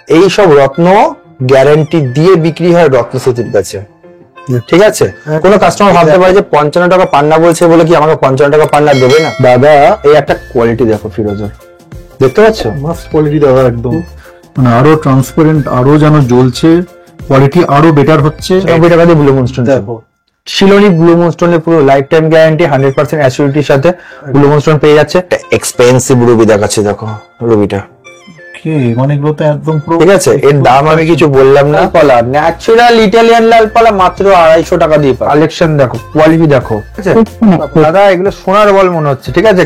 এই সব রত্ন গ্যারান্টি দিয়ে বিক্রি হয় রত্নসূতির কাছে। ঠিক আছে, কোনো কাস্টমার ভাবতে পারে যে 55 টাকা পান্না বলছে বলে কি আমাকে 55 টাকা পান্না দেবে না। দাদা এই একটা কোয়ালিটি দেখো ফিরোজের, দেখতে পাচ্ছ মাস্ট কোয়ালিটি দাদা, একদম মানে আরো ট্রান্সপারেন্ট, আরো যেন জ্বলছে, কোয়ালিটি আরো বেটার হচ্ছে। 90 টাকা দিয়ে ব্লু মুনস্টোন দেখো, শিলনি ব্লু মুনস্টোনের পুরো লাইফ টাইম গ্যারান্টি 100% অ্যাসিউরিটির সাথে ব্লু মুনস্টোন পেয়ে যাচ্ছে। এক্সপেন্সিভ রুবি দেখাচ্ছে, দেখো রুবিটা মানে এগুলো তো একদম পুরো ঠিক আছে। এর দাম আমি কিছু বললাম না। পালা ন্যাচারাল ইটালিয়ান লাল পালা মাত্র 250 টাকা দিয়ে পাই। কালেকশন দেখো, কোয়ালিটি দেখো, ঠিক আছে দাদা, এগুলো সোনার বল মনে হচ্ছে। ঠিক আছে,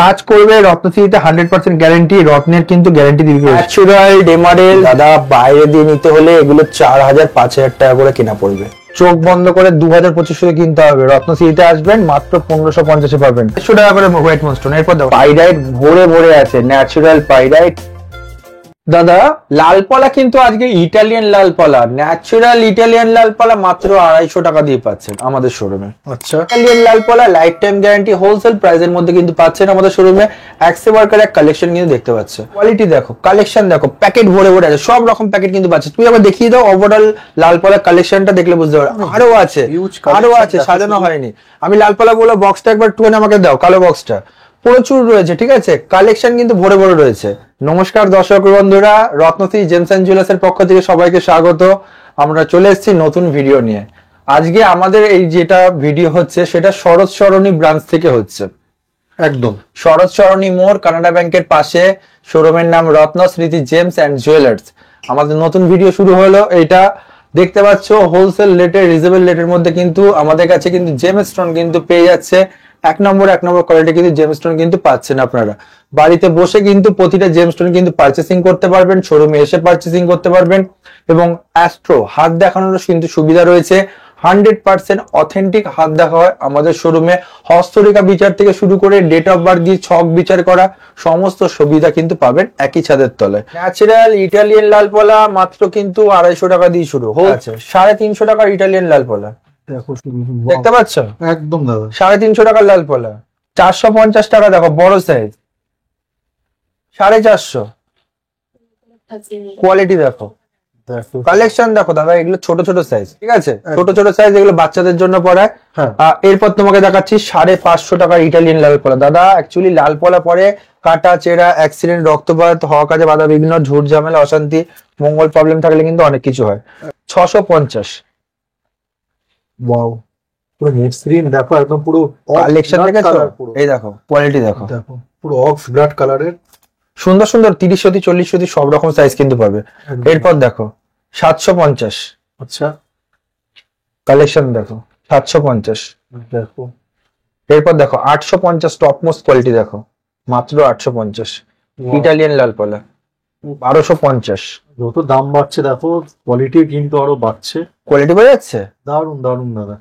কাজ করবে রত্নশ্রীতে 100% গ্যারান্টি, রত্নের কিন্তু গ্যারান্টি দিবে। ন্যাচারাল ডেমারেল দাদা বাইরে দিয়ে নিতে হলে এগুলো 4000-5000 টাকা করে কেনা পড়বে। চোখ বন্ধ করে 2000-2500 কিনতে হবে। রত্নশ্রীতে আসবেন মাত্র 1550 পাবেন, 100 টাকা করে হোয়াইট মুনস্টোন। এরপর দেখো পাইরাইট ভরে ভরে আছে, ন্যাচারাল পাইরাইট। দাদা লাল পলা কিন্তু আজকে ইটালিয়ান লাল পলা, ন্যাচারাল ইটালিয়ান লাল পলা মাত্র 250 টাকা দিয়ে পাচ্ছেন আমাদের শোরুমে। আচ্ছা, ইটালিয়ান লাল পলা লাইফ টাইম গ্যারান্টি হোলসেল প্রাইসের মধ্যে কিন্তু পাচ্ছেন আমাদের শোরুমে। এক্সেবার্কার এক কালেকশন কিন্তু দেখতে পাচ্ছ, কোয়ালিটি দেখো, কালেকশন দেখো, প্যাকেট ভরে ভরে আছে, সব রকম প্যাকেট কিন্তু পাচ্ছে। তুই আবার দেখিয়ে দাও ওভারঅল লাল পলা কালেকশনটা, দেখলে বুঝতে পারো আরো আছে, আরো আছে, সাজানো হয়নি। আমি লাল পলা বলে বক্সটা একবার টুনে আমাকে দাও, কালো বক্সটা প্রচুর রয়েছে। ঠিক আছে, কালেকশন কিন্তু ভরে ভরে রয়েছে। নমস্কার দর্শক বন্ধুরা, রত্নশ্রী জেমস এন্ড জুয়েলার্সের পক্ষ থেকে সবাইকে স্বাগত। আমরা চলে এসেছি নতুন ভিডিও নিয়ে। আজকে আমাদের এই যেটা ভিডিও হচ্ছে সেটা শরৎ সরণী ব্রাঞ্চ থেকে হচ্ছে, একদম শরৎ সরণী মোড়, কানাডা ব্যাংকের পাশে। শোরুমের নাম রত্নশ্রী জেমস এন্ড জুয়েলার্স। আমাদের নতুন ভিডিও শুরু হলো। এটা দেখতে পাচ্ছ হোলসেল রেটে, রিজনেবল রেটের মধ্যে কিন্তু আমাদের কাছে কিন্তু জেমস্টোন কিন্তু পেয়ে যাচ্ছে। এক নম্বর কোয়ালিটি কিন্তু জেমস্টোন কিন্তু পাচ্ছেন আপনারা। বাড়িতে বসে কিন্তু প্রতিটা জেমস্টোন কিন্তু পারচেসিং করতে পারবেন, শোরুমে এসে পারচেসিং করতে পারবেন। এবং অ্যাস্ট্রো হাত দেখানোর কিন্তু সুবিধা রয়েছে। 100% অথেন্টিক হাত দেখা হয় আমাদের শোরুমে। হস্তরেখা বিচার থেকে শুরু করে ডেট অফ বার্থ দিয়ে ছক বিচার করা সমস্ত সুবিধা কিন্তু পাবেন একই ছাদের তলায়। ন্যাচারাল ইটালিয়ান লাল পলা মাত্র কিন্তু 250 টাকা দিয়ে শুরু হচ্ছে। 350 টাকার ইটালিয়ান লাল পলা দেখতে পাচ্ছ, একদম দাদা 350 টাকার লাল পলা। 450 টাকা দেখো বড় সাইজ, 450। কোয়ালিটি দেখো, কালেকশন দেখো দাদা, এগুলো ছোট ছোট সাইজ। ঠিক আছে, ছোট ছোট সাইজ, এগুলো বাচ্চাদের জন্য পড়ায়। এরপর তোমাকে দেখাচ্ছি 550 টাকার ইটালিয়ান লাল পলা। দাদা অ্যাকচুয়ালি লাল পলা পরে কাটা চেরা, অ্যাক্সিডেন্ট, রক্তপাত হওয়া, কাজে বাধা বিঘ্ন, ঝুট ঝামেলা, অশান্তি, মঙ্গল প্রবলেম থাকলে কিন্তু অনেক কিছু হয়। 650। ওয়াও, পুরো নেট স্ক্রিন দেখো, একদম পুরো কালেকশন দেখেছো, এই দেখো কোয়ালিটি দেখো, পুরো অক্স ব্লাড কালারের, সুন্দর সুন্দর 30 সতি 40 সতি সব রকম সাইজ কিন্তু পাবে। এরপর দেখো 750। আচ্ছা, কালেকশন দেখো 750। দেখো এরপর দেখো 850 টপ মোস্ট কোয়ালিটি দেখো, মাত্র 850 ইটালিয়ান লাল পলা। 1250। যত দাম বাড়ছে দেখো কোয়ালিটি কিন্তু আরো বাড়ছে। কোয়ালিটি বোঝা যাচ্ছে, দারুন দারুন দাদা।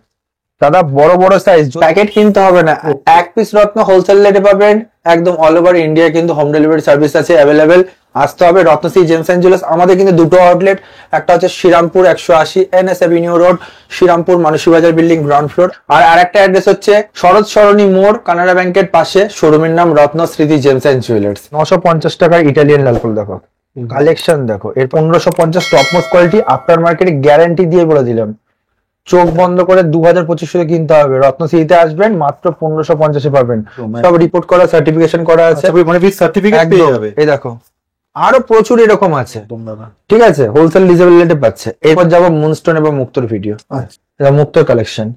দাদা বড় বড় সাইজ, প্যাকেট কিনতে হবে না, এক পিস রত্ন হোলসেল রেটে পাবেন একদম অল ওভার ইন্ডিয়া। কিন্তু হোম ডেলিভারি সার্ভিস আছে অ্যাভেলেবেল। আসতে হবে রত্নশ্রী জেমস এন্ড জুয়েলার্স। আমাদের কিন্তু দুটো আউটলেট, একটা হচ্ছে Srirampur 180 NS avenue road, Srirampur Manasi Bazar building ground floor. আর আরেকটা অ্যাড্রেস হচ্ছে শরৎ সরণী মোড়, কানাডা ব্যাংকের পাশে। শোরুমের নাম রত্নশ্রী জেমস এন্ড জুয়েলার্স। 950 টাকার ইটালিয়ান লাল ফুল দেখো, কালেকশন দেখো। এর 1550 টপ মোস্ট কোয়ালিটি, আফটার মার্কেটে গ্যারান্টি দিয়ে বলে দিলাম। চোখ বন্ধ করে 2000-2500 কিনতে হবে। রত্নশ্রীতে আসবেন মাত্র 1550 পাবেন। সব রিপোর্ট করা, সার্টিফিকেশন করা আছে, মানে সার্টিফিকেট পেয়ে যাবে। এই দেখো আরো প্রচুর এরকম আছে। ঠিক আছে, হোলসেল রিজনেবল রেটে পাচ্ছে। এরপর যাবো মুনস্টোন এবং মুক্তোর ভিডিও। এটা মুক্তোর কালেকশন,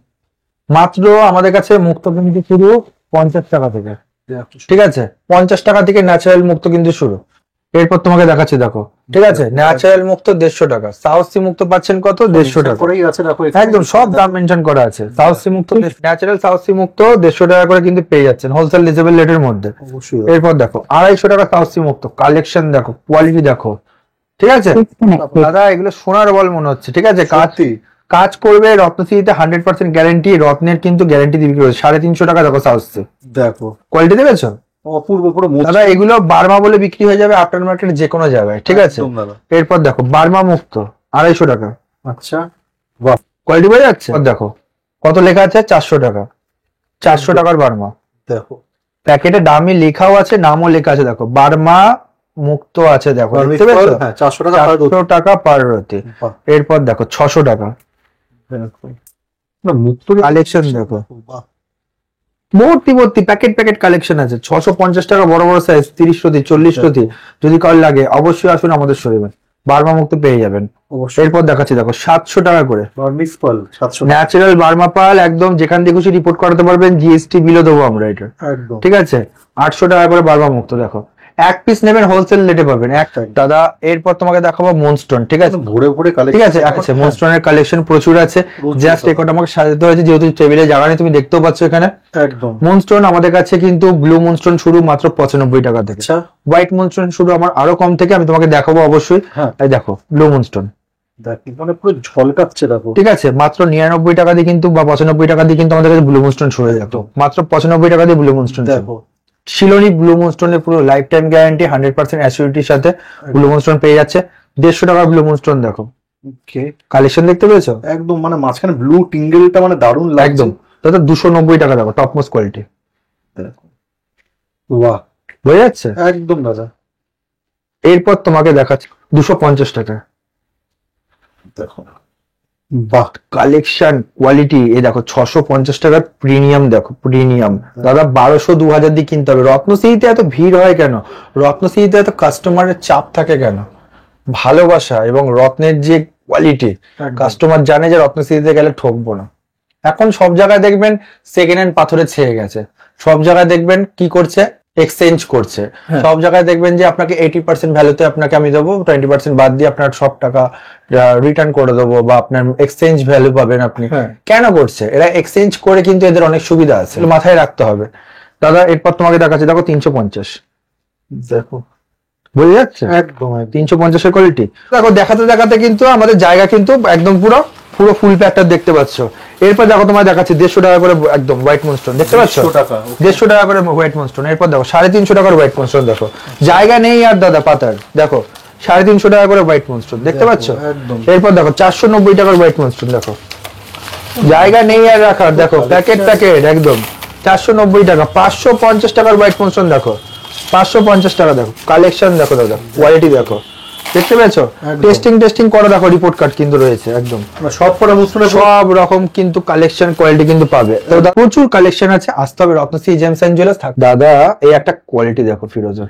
মাত্র আমাদের কাছে মুক্তো কিন্তু শুরু 50 টাকা থেকে। ঠিক আছে, 50 টাকা থেকে ন্যাচারাল মুক্তো কিন্তু শুরু। এরপর তোমাকে দেখাচ্ছি দেখো, ঠিক আছে, ন্যাচারাল মুক্ত 150 টাকা। সাউথ সি মুক্ত পাচ্ছেন কত? 150 টাকা। একদম সব দাম মেনশন করা আছে। সাউথ সি মুক্ত, ন্যাচারাল সাউথ সি মুক্ত 150 টাকা করে কিন্তু পেয়ে যাচ্ছেন হোলসেল রিজনেবল রেটের মধ্যে। এরপর দেখো 250 টাকা সাউথ সি মুক্ত। কালেকশন দেখো, কোয়ালিটি দেখো, ঠিক আছে দাদা, এগুলো সোনার বল মনে হচ্ছে। ঠিক আছে, কাজ করবে রত্নশ্রীতে 100% গ্যারান্টি, রত্নের কিন্তু গ্যারান্টি দিবি। 350 টাকা দেখো সাউথ সি, দেখো কোয়ালিটি দেখেছো, অপূর্ব পুরো। দাদা এগুলো বার্মা বলে বিক্রি হয়ে যাবে আফটার মার্কেট যে কোনো জায়গায়। ঠিক আছে, এরপর দেখো বার্মা মুক্ত 250 টাকা। আচ্ছা, বাহ, কোয়ালিটি বোঝা যাচ্ছে। দেখো কত লেখা আছে, 400 টাকা। 400 টাকার বার্মা দেখো, প্যাকেটে দামই লেখাও আছে, নামও লেখা আছে। দেখো বার্মা মুক্ত আছে দেখো, Barmix দেখতে পেয়েছো? pearl, হ্যাঁ 400 টাকা per 400 টাকা পার রতি। বাহ। এরপর দেখো 600 টাকা দেখো। না মুক্ত কালেকশন দেখো, বাহ। ভর্তি ভর্তি প্যাকেট প্যাকেট কালেকশন আছে। 650 টাকা বড় বড় সাইজ, 30 রতি 40 রতি যদি কার লাগে অবশ্যই আসুন আমাদের শোরুমে, বার্মা মুক্ত পেয়ে যাবেন। অবশ্যই। এরপর দেখাচ্ছি দেখো 700 টাকা করে Barmix pearl 700 টাকা। ন্যাচারাল বার্মা পাল, একদম যেখান থেকে খুশি রিপোর্ট করাতে পারবেন, জিএসটি বিলও দেবো আমরা এটা, একদম ঠিক আছে। 800 টাকা করে বার্মা মুক্ত দেখো, এক পিস নেবেন হোলসেল রেটে পাবেন এক দাদা। এরপর তোমাকে দেখাবো মুনস্টোন, ঠিক আছে, ভরে ভরে কালেকশন, ঠিক আছে। আছে মুনস্টোনের কালেকশন প্রচুর আছে, জাস্ট একটা আমাকে সাজাতে হয়েছে যেহেতু টেবিলে জায়গা নেই, তুমি দেখতেও পাচ্ছ এখানে। একদম। মুনস্টোন আমাদের কাছে কিন্তু ব্লু মুনস্টোন শুরু মাত্র 95 টাকা থেকে, আচ্ছা হোয়াইট মুনস্টোন শুরু আমার আরো কম থেকে, আমি তোমাকে দেখাবো অবশ্যই। হ্যাঁ। এই দেখো ব্লু মুনস্টোন, দেখি মানে পুরো ঝলকাচ্ছে দেখো। ঠিক আছে, মাত্র 99 টাকা দিয়ে কিন্তু বা 95 টাকা দিয়ে কিন্তু আমাদের কাছে ব্লু মুনস্টোন শুরু হয়ে যেত, মাত্র 95 টাকা দিয়ে ব্লু মুনস্টোন। দেখো শিলোনি ব্লু মুনস্টোনের পুরো লাইফ টাইম গ্যারান্টি 100% অ্যাসিউরিটির সাথে ব্লু মুনস্টোন পেয়ে যাচ্ছে। 150 টাকার ব্লু মুনস্টোন দেখো, ওকে কালেকশন দেখতে পেয়েছো? একদম মানে মাঝখানে ব্লু টিঙ্গেলটা মানে দারুণ লাগছে। একদম দাদা 290 টাকা দেখো, টপ মোস্ট কোয়ালিটি, দেখো। বাহ বোঝা যাচ্ছে? একদম দাদা। এরপর তোমাকে দেখাচ্ছি 250 টাকা, দেখো বাহ কালেকশন কোয়ালিটি। এই দেখো 650 টাকার প্রিমিয়াম, দেখো প্রিমিয়াম দাদা 1200-2000 দিয়ে কিনতে হবে। রত্নশ্রীতে এত ভিড় হয় কেন, রত্নশ্রীতে এত কাস্টমারের চাপ থাকে কেন? ভালোবাসা এবং রত্নের যে কোয়ালিটি, একদম। কাস্টমার জানে যে রত্নশ্রীতে গেলে ঠকবো না। এখন সব জায়গায় দেখবেন সেকেন্ড হ্যান্ড পাথরে ছেয়ে গেছে, সব জায়গায় দেখবেন কি করছে, এক্সচেঞ্জ করছে। হ্যাঁ। সব জায়গায় দেখবেন যে আপনাকে 80% ভ্যালুতে আপনাকে আমি দেবো, 20% বাদ দিয়ে আপনার সব টাকা রিটার্ন করে দেবো, বা আপনার এক্সচেঞ্জ ভ্যালু পাবেন আপনি। হ্যাঁ। কেন করছে এরা? এক্সচেঞ্জ করে কিন্তু এদের অনেক সুবিধা আছে, এগুলো মাথায় রাখতে হবে দাদা। এরপর তোমাকে দেখাচ্ছি দেখো 350, দেখো বোঝা যাচ্ছে? একদম একদম। 350 এর কোয়ালিটি দেখো, দেখাতে দেখাতে কিন্তু আমাদের জায়গা কিন্তু একদম পুরো পুরো ফুল প্যাকটা দেখতে পাচ্ছ। এরপর দেখো তোমায় দেখাচ্ছি 150 টাকা করে একদম হোয়াইট মুনস্টোন, দেখতে পাচ্ছ? 150 টাকা, okay। 150 টাকা করে হোয়াইট মুনস্টোন। এরপর দেখো 350 টাকার হোয়াইট মুনস্টোন, দেখো জায়গা নেই আর দাদা পাতার, দেখো 350 টাকা করে হোয়াইট মুনস্টোন, দেখতে দেখো, পাচ্ছ? একদম। এরপর দেখো 490 টাকার হোয়াইট মুনস্টোন, দেখো জায়গা নেই আর রাখার, দেখো প্যাকেট প্যাকেট একদম 490 টাকা। 550 টাকার হোয়াইট মুনস্টোন, দেখো 550 টাকা, দেখো কালেকশন দেখো দাদা, কোয়ালিটি দেখো, দেখতে পেয়েছো? একদম। টেস্টিং করা দেখো, রিপোর্ট কার্ড কিন্তু রয়েছে একদম, মানে সব কটা মুসলিম সব রকম কিন্তু কালেকশন কোয়ালিটি কিন্তু পাবে। তো দাদা প্রচুর কালেকশন আছে, আসতে হবে রত্নশ্রী জেমস এন্ড জুয়েলার্স। দাদা এই একটা কোয়ালিটি দেখো ফিরোজের,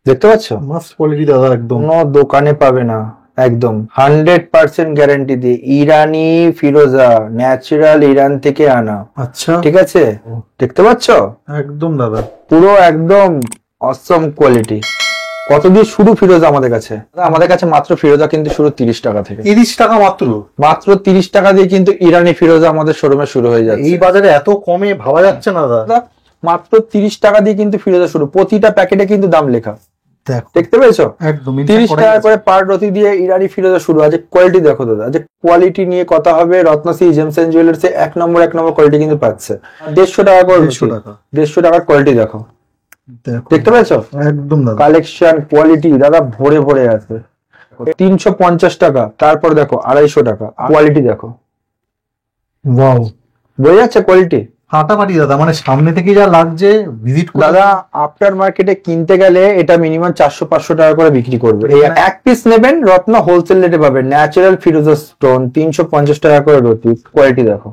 দেখতে পাচ্ছ? মাস্ট কোয়ালিটি দাদা একদম। কোনো দোকানে পাবে না, একদম 100% গ্যারান্টি দিয়ে ইরানি ফিরোজা, ন্যাচারাল ইরান থেকে আনা, আচ্ছা ঠিক আছে, দেখতে পাচ্ছ? একদম দাদা। পুরো একদম অসম কোয়ালিটি। কত দিয়ে শুরু ফিরোজা আমাদের কাছে? আমাদের কাছে মাত্র ফিরোজা কিন্তু শুরু 30 টাকা থেকে, 30 টাকা মাত্র। মাত্র 30 টাকা দিয়ে কিন্তু ইরানি ফিরোজা আমাদের শোরুমে শুরু হয়ে যাচ্ছে। এই বাজারে এত কমে ভাবা যাচ্ছে না দাদা। দাদা, মাত্র 30 টাকা দিয়ে কিন্তু ফিরোজা শুরু, প্রতিটা প্যাকেটে কিন্তু দাম লেখা, দেখো দেখতে পেয়েছো? একদম 30 টাকা করে পার রতি দিয়ে ইরানি ফিরোজা শুরু। আজ কোয়ালিটি দেখো দাদা, যে কোয়ালিটি নিয়ে কথা হবে, রত্নশ্রী জেমস এন্ড জুয়েলার্স এক নম্বর কোয়ালিটি কিন্তু পাচ্ছে। 150 টাকা করে, 150 টাকা। 150 টাকার কোয়ালিটি দেখো, দেখো দেখতে পেয়েছো? একদম দাদা। কালেকশন কোয়ালিটি দাদা ভরে ভরে আছে। 350 টাকা, তারপর দেখো 250 টাকা, কোয়ালিটি দেখো, ওয়াও বোঝা যাচ্ছে কোয়ালিটি? ফাটাফাটি দাদা, মানে সামনে থেকে যা লাগছে ভিজিট করে দাদা আফটার মার্কেটে কিনতে গেলে এটা মিনিমাম 400-500 টাকা করে বিক্রি করবে। এই এক পিস নেবেন রত্ন হোলসেল রেটে পাবেন, ন্যাচারাল ফিরোজা স্টোন 350 টাকা করে রতি, কোয়ালিটি দেখো,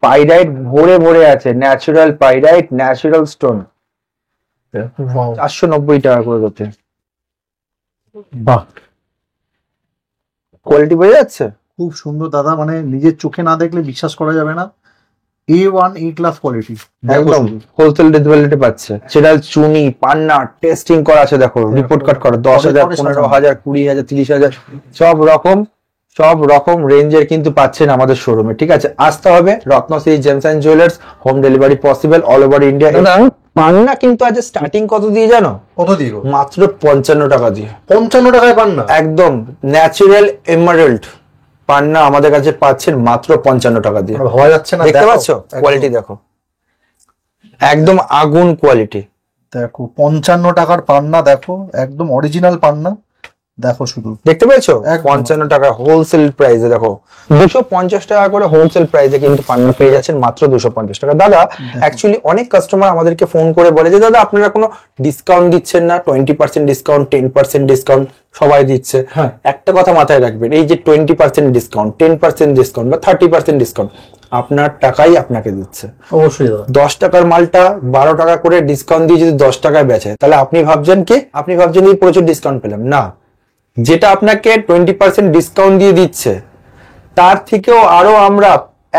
পাইরাইট ভরে ভরে আছে, natural pyrite, natural stone wow 490 টাকা করে রতি, বাহ কোয়ালিটি বোঝা যাচ্ছে? খুব সুন্দর দাদা, মানে নিজের চোখে না দেখলে বিশ্বাস করা যাবে না। A1 A ক্লাস কোয়ালিটি একদম হোলসেল রেটে পাচ্ছে। সেটা চুনি পান্না টেস্টিং করা আছে, দেখো রিপোর্ট কার্ড করা 10,000, 15,000, 20,000, 30,000 সব রকম রেঞ্জের কিন্তু পাচ্ছেন আমাদের শোরুমে, ঠিক আছে। আসতে হবে Ratnashree gems and jewellers, home delivery possible all over India. Panna কিন্তু আজ স্টার্টিং কত দিয়ে জানো? কত দিয়ে গো? মাত্র 55 টাকা দিয়ে, 55 টাকায় পান না? একদম ন্যাচারাল এমারেল্ড পান্না আমাদের কাছে পাচ্ছেন মাত্র 55 টাকা দিয়ে, ভাবা যাচ্ছে না। দেখতে দেখো, পাচ্ছ? একদম। কোয়ালিটি দেখো, একদম আগুন কোয়ালিটি। দেখো 55 টাকার পান্না, দেখো একদম অরিজিনাল পান্না। দেখো শুধু দেখতে পেয়েছো একদম। 55 টাকা হোলসেল প্রাইসে, দেখো 250 টাকা করে হোলসেল প্রাইসে কিন্তু পান্না পেয়ে যাচ্ছেন মাত্র 250 টাকা। দাদা অ্যাকচুয়ালি অনেক কাস্টমার আমাদেরকে ফোন করে বলে যে দাদা আপনারা কোনো ডিসকাউন্ট দিচ্ছেন না, 20% ডিসকাউন্ট, 10% ডিসকাউন্ট সবাই দিচ্ছে। হ্যাঁ। একটা কথা মাথায় রাখবেন, এই যে 20% ডিসকাউন্ট, 10% ডিসকাউন্ট বা 30% ডিসকাউন্ট আপনার টাকাই আপনাকে দিচ্ছে। অবশ্যই দাদা 10 টাকার মালটা 12 টাকা করে ডিসকাউন্ট দিয়ে যদি 10 টাকায় বেচে, তাহলে আপনি ভাবছেন কি, আপনি ভাবছেন কি প্রচুর ডিসকাউন্ট পেলাম না। যেটা আপনাকে 20% ডিসকাউন্ট দিয়ে দিচ্ছে তার থেকেও আরো আমরা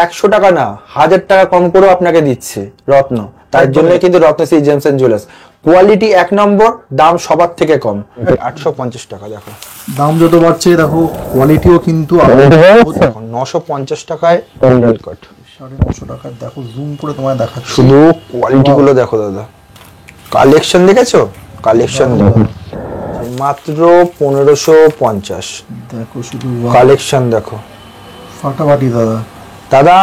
100 টাকা না 1000 টাকা কম করেও আপনাকে দিচ্ছি রত্ন। তার জন্য কিন্তু Ratnashree gems and jewellers, quality 1 number, দাম সবার থেকে কম। 850 টাকা দেখো, দাম যত বাড়ছে দেখো কোয়ালিটিও কিন্তু 950 টাকায় এমব্রয়ডারি কাট। 950 টাকার দেখো, জুম করে তোমায় দেখাচ্ছি। শুধু কোয়ালিটি গুলো দেখো দাদা, কালেকশন দেখেছো, কালেকশন দেখো মাত্র 1550। দেখো শুধু কালেকশন দেখো ফাটাফাটি দাদা। দাদা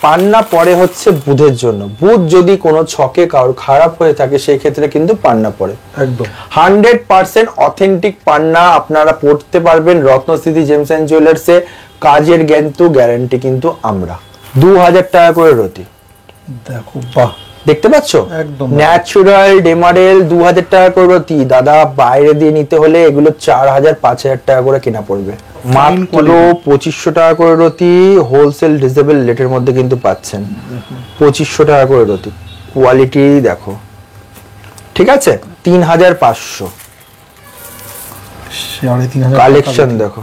পান্না পরে হচ্ছে বুধের জন্য, বুধ যদি কোনো ছকে কারোর খারাপ হয়ে থাকে সেই ক্ষেত্রে কিন্তু পান্না পরে। একদম 100% অথেন্টিক পান্না আপনারা পড়তে পারবেন রত্নশ্রী জেমস এন্ড জুয়েলার্সে। কাজের কিন্তু গ্যারান্টি কিন্তু আমরা। 2000 টাকা করে রতি, দেখো বাহ, দেখতে পাচ্ছ একদম। ন্যাচুরাল ডেমারেল 2000 টাকা করে রতি। দাদা বাইরে দিয়ে নিতে হলে এগুলো 4000 5000 টাকা করে কেনা পড়বে, মাত্র 2500 টাকা করে রতি হোলসেল ডিজেবল রেটের মধ্যে কিন্তু পাচ্ছেন। 2500 টাকা করে রতি, কোয়ালিটি দেখো, ঠিক আছে। 3500 3500 কালেকশন দেখো।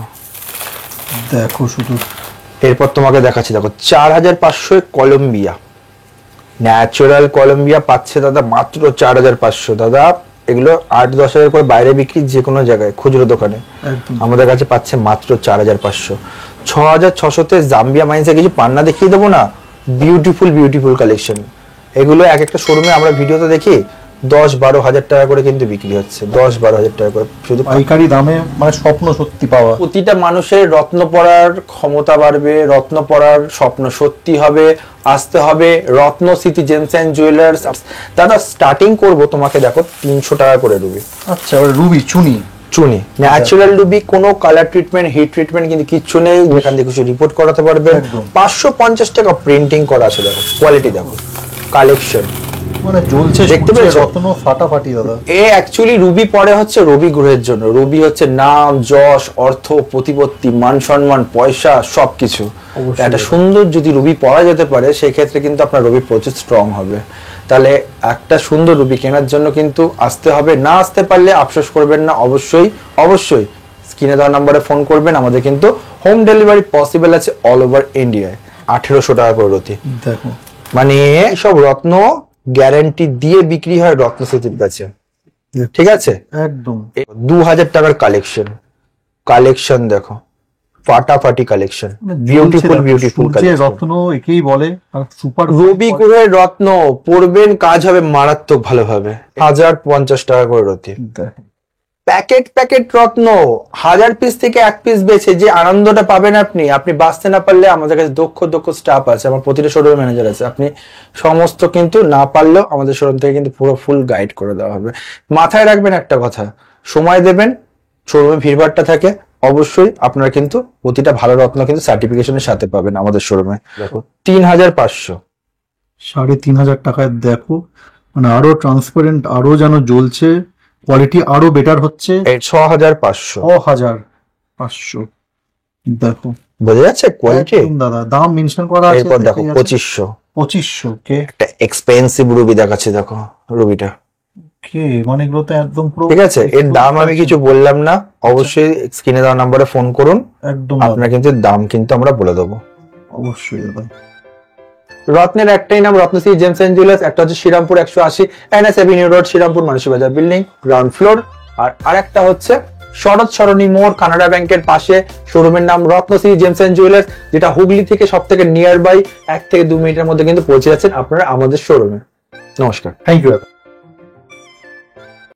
দেখো শুধু এরপর তোমাকে দেখাচ্ছি, দেখো 4500 কলম্বিয়া, ন্যাচারাল কলম্বিয়া পাচ্ছে দাদা মাত্র 4500। দাদা এগুলো 8-10 হাজার করে বাইরে বিক্রি যে কোনো জায়গায় খুচরো দোকানে, একদম আমাদের কাছে পাচ্ছে মাত্র 4500। 6600-তে জাম্বিয়া মাইন্সে কিছু পান্না দেখিয়ে দেবো না, বিউটিফুল বিউটিফুল কালেকশন। এগুলো এক একটা শোরুমে আমরা ভিডিওতে দেখি 10-12 হাজার টাকা করে কিন্তু বিক্রি হচ্ছে, 10-12 হাজার টাকা করে শুধু পাইকারি দামে, মানে স্বপ্ন সত্যি পাওয়া। প্রতিটা মানুষের রত্ন পড়ার ক্ষমতা বাড়বে, রত্ন পড়ার স্বপ্ন সত্যি হবে। আসতে হবে রত্নশ্রী জেমস এন্ড জুয়েলার্স। দাদা স্টার্টিং করব তোমাকে দেখো 300 টাকা করে রুবি। আচ্ছা এবার রুবি চুনি, চুনি ন্যাচারাল রুবি, কোনো কালার ট্রিটমেন্ট হিট ট্রিটমেন্ট কিন্তু কিচ্ছু নেই, যেখান থেকে কিছু রিপোর্ট করাতে পারবে। একদম। 550 টাকা প্রিন্টিং করা আছে, দেখো কোয়ালিটি দেখো, কালেকশন মানে জ্বলছে দেখতে পেয়েছো? রত্ন ফাটাফাটি দাদা। এ অ্যাকচুয়ালি রুবি পরে হচ্ছে রবি গ্রহের জন্য। রবি হচ্ছে নাম, যশ, অর্থ, প্রতিপত্তি, মান সম্মান, পয়সা সবকিছু। অবশ্যই। একটা সুন্দর যদি রুবি পরা যেতে পারে সেই ক্ষেত্রে কিন্তু আপনার রবি প্রচুর স্ট্রং হবে। তাহলে একটা সুন্দর রুবি কেনার জন্য কিন্তু আসতে হবে, না আসতে পারলে আফসোস করবেন না, অবশ্যই অবশ্যই স্ক্রিনে দেওয়া নাম্বারে ফোন করবেন। আমাদের কিন্তু হোম ডেলিভারি পসিবল আছে অল ওভার ইন্ডিয়ায়। 1800 টাকা করে রতি, দেখো মানে সব রত্ন গ্যারান্টি দিয়ে বিক্রি হয় রত্নশ্রীর কাছে, ঠিক আছে। একদম 2000 টাকার কালেকশন, কালেকশন দেখো ফাটাফাটি কালেকশন, বিউটিফুল বিউটিফুল কালেকশন। রত্ন একেই বলে, আর সুপার রবি গ্রহের রত্ন পড়বেন, কাজ হবে মারাত্মক ভালোভাবে। 1050 টাকা করে রতি। প্যাকেট প্যাকেট রত্ন 1000 পিস থেকে 1 পিস বেছে যে আনন্দটা পাবেন আপনি, আপনি বাঁচতে না পারলে আমাদের কাছে দক্ষ দক্ষ স্টাফ আছে, আমার প্রতিটা শোরুম ম্যানেজার আছে, আপনি সমস্ত কিন্তু না পারলেও আমাদের শোরুম থেকে কিন্তু পুরো ফুল গাইড করে দেওয়া হবে। মাথায় রাখবেন একটা কথা, সময় দেবেন, শোরুমে ভিড়ভাড়টা থাকে, অবশ্যই আপনারা কিন্তু প্রতিটা ভালো রত্ন কিন্তু সার্টিফিকেশনের সাথে পাবেন আমাদের শোরুমে। দেখো 3500 3500 টাকায় দেখো, মানে আরো ট্রান্সপারেন্ট, আরো যেন জ্বলছে, কোয়ালিটি আরো বেটার হচ্ছে। 6500 6500 দেখো, বোঝা যাচ্ছে কোয়ালিটি। একদম দাদা দাম মেনশন করা আছে। এরপর দেখো 2500 2500 কে একটা এক্সপেন্সিভ রুবি দেখাচ্ছে, দেখো রুবিটা, কে মানে এগুলো তো একদম পুরো ঠিক আছে। এর দাম আমি কিছু বললাম না, অবশ্যই স্ক্রিনে দেওয়া নাম্বারে ফোন করুন, একদম আপনার কিন্তু দাম কিন্তু আমরা বলে দেবো। অবশ্যই দাদা। রত্নের একটাই নাম রত্নশ্রী জেমস এন্ড জুয়েলার্স, একটা হচ্ছে Srirampur 180 NS avenue road, Srirampur Manasi Bazar building, ground floor. আর আরেকটা হচ্ছে শরৎ সরণী মোড়, কানাডা ব্যাংকের পাশে, শোরুমের নাম রত্নশ্রী জেমস এন্ড জুয়েলার্স, যেটা হুগলি থেকে সব থেকে নিয়ার বাই, 1 থেকে 2 মিনিটের মধ্যে কিন্তু পৌঁছে যাচ্ছেন আপনারা আমাদের শোরুমে। নমস্কার। থ্যাংক ইউ দাদা।